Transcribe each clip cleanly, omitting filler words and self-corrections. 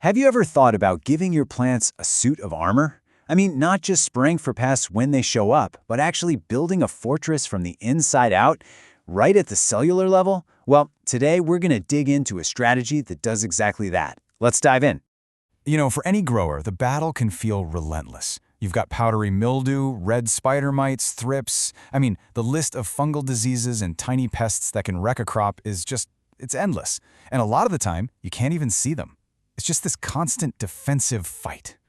Have you ever thought about giving your plants a suit of armor? I mean, not just spraying for pests when they show up, but actually building a fortress from the inside out, right at the cellular level? Well, today we're going to dig into a strategy that does exactly that. Let's dive in. For any grower, the battle can feel relentless. You've got powdery mildew, red spider mites, thrips. The list of fungal diseases and tiny pests that can wreck a crop is it's endless. And a lot of the time, you can't even see them. It's just this constant defensive fight.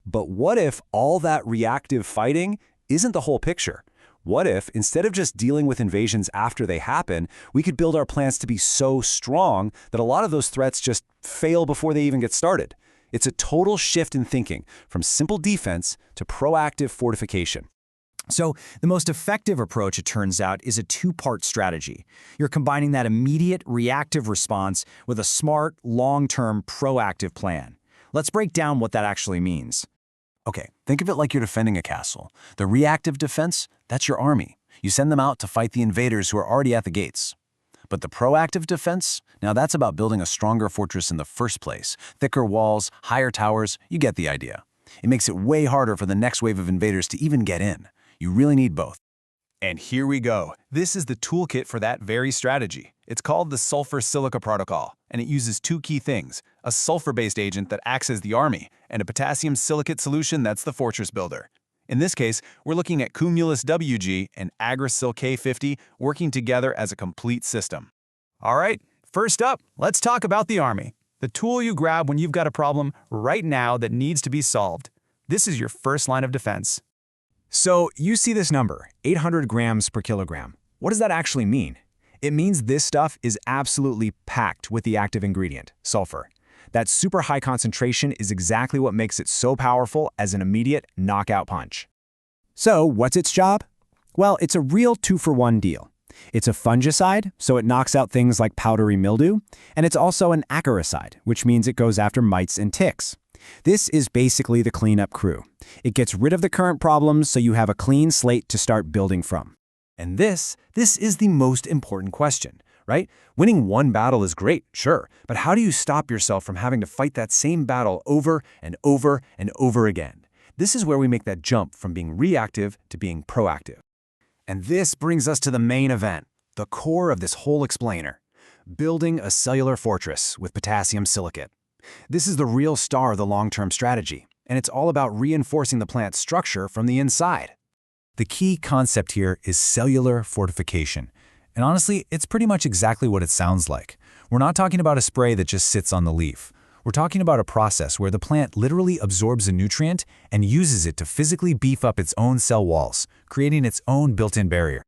But what if all that reactive fighting isn't the whole picture? What if, instead of just dealing with invasions after they happen, we could build our plants to be so strong that a lot of those threats just fail before they even get started? It's a total shift in thinking, from simple defense to proactive fortification. So the most effective approach, it turns out, is a two-part strategy. You're combining that immediate reactive response with a smart, long-term proactive plan. Let's break down what that actually means. Okay, think of it like you're defending a castle. The reactive defense, that's your army. You send them out to fight the invaders who are already at the gates. But the proactive defense, now that's about building a stronger fortress in the first place. Thicker walls, higher towers, you get the idea. It makes it way harder for the next wave of invaders to even get in. You really need both. And here we go. This is the toolkit for that very strategy. It's called the Sulphur-Silica Protocol, and it uses two key things: a sulfur-based agent that acts as the army, and a potassium silicate solution that's the fortress builder. In this case, we're looking at Cumulus WG and Agrasil K50 working together as a complete system. All right, first up, let's talk about the army. The tool you grab when you've got a problem right now that needs to be solved. This is your first line of defense. So you see this number, 800 grams per kilogram. What does that actually mean? It means this stuff is absolutely packed with the active ingredient, sulfur. That super high concentration is exactly what makes it so powerful as an immediate knockout punch. So what's its job? Well, it's a real two-for-one deal. It's a fungicide, so it knocks out things like powdery mildew, and it's also an acaricide, which means it goes after mites and ticks. This is basically the cleanup crew. It gets rid of the current problems so you have a clean slate to start building from. And this is the most important question, right? Winning one battle is great, sure, but how do you stop yourself from having to fight that same battle over and over and over again? This is where we make that jump from being reactive to being proactive. And this brings us to the main event, the core of this whole explainer: building a cellular fortress with potassium silicate. This is the real star of the long-term strategy, and it's all about reinforcing the plant's structure from the inside. The key concept here is cellular fortification. And honestly, it's pretty much exactly what it sounds like. We're not talking about a spray that just sits on the leaf. We're talking about a process where the plant literally absorbs a nutrient and uses it to physically beef up its own cell walls, creating its own built-in barrier.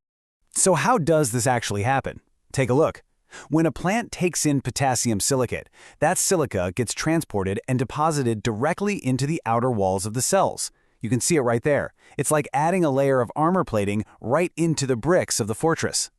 So how does this actually happen? Take a look. When a plant takes in potassium silicate, that silica gets transported and deposited directly into the outer walls of the cells. You can see it right there. It's like adding a layer of armor plating right into the bricks of the fortress.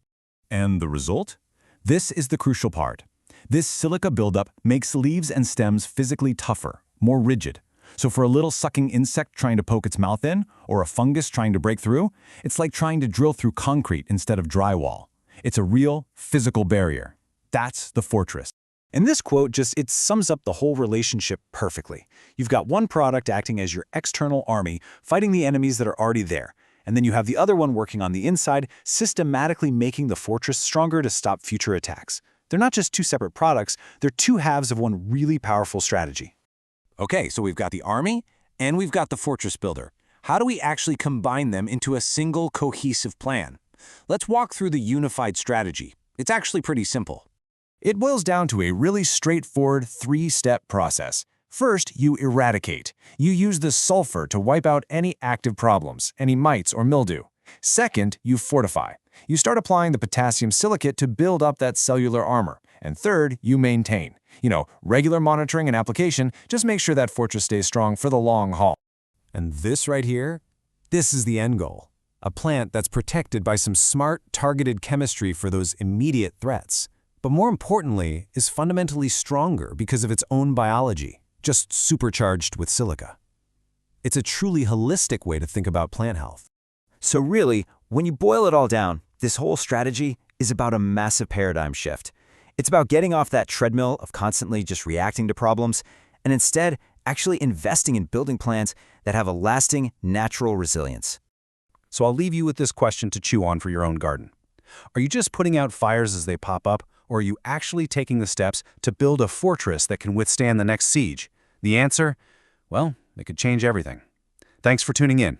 And the result? This is the crucial part. This silica buildup makes leaves and stems physically tougher, more rigid. So for a little sucking insect trying to poke its mouth in, or a fungus trying to break through, it's like trying to drill through concrete instead of drywall. It's a real, physical barrier. That's the fortress. And this quote it sums up the whole relationship perfectly. You've got one product acting as your external army, fighting the enemies that are already there. And then you have the other one working on the inside, systematically making the fortress stronger to stop future attacks. They're not just two separate products, they're two halves of one really powerful strategy. Okay, so we've got the army, and we've got the fortress builder. How do we actually combine them into a single cohesive plan? Let's walk through the unified strategy. It's actually pretty simple. It boils down to a really straightforward three-step process. First, you eradicate. You use the sulfur to wipe out any active problems, any mites or mildew. Second, you fortify. You start applying the potassium silicate to build up that cellular armor. And third, you maintain. Regular monitoring and application, just make sure that fortress stays strong for the long haul. And this right here, this is the end goal. A plant that's protected by some smart, targeted chemistry for those immediate threats. But more importantly, is fundamentally stronger because of its own biology, just supercharged with silica. It's a truly holistic way to think about plant health. So really, when you boil it all down, this whole strategy is about a massive paradigm shift. It's about getting off that treadmill of constantly just reacting to problems and instead actually investing in building plans that have a lasting, natural resilience. So I'll leave you with this question to chew on for your own garden. Are you just putting out fires as they pop up, or are you actually taking the steps to build a fortress that can withstand the next siege? The answer? Well, it could change everything. Thanks for tuning in.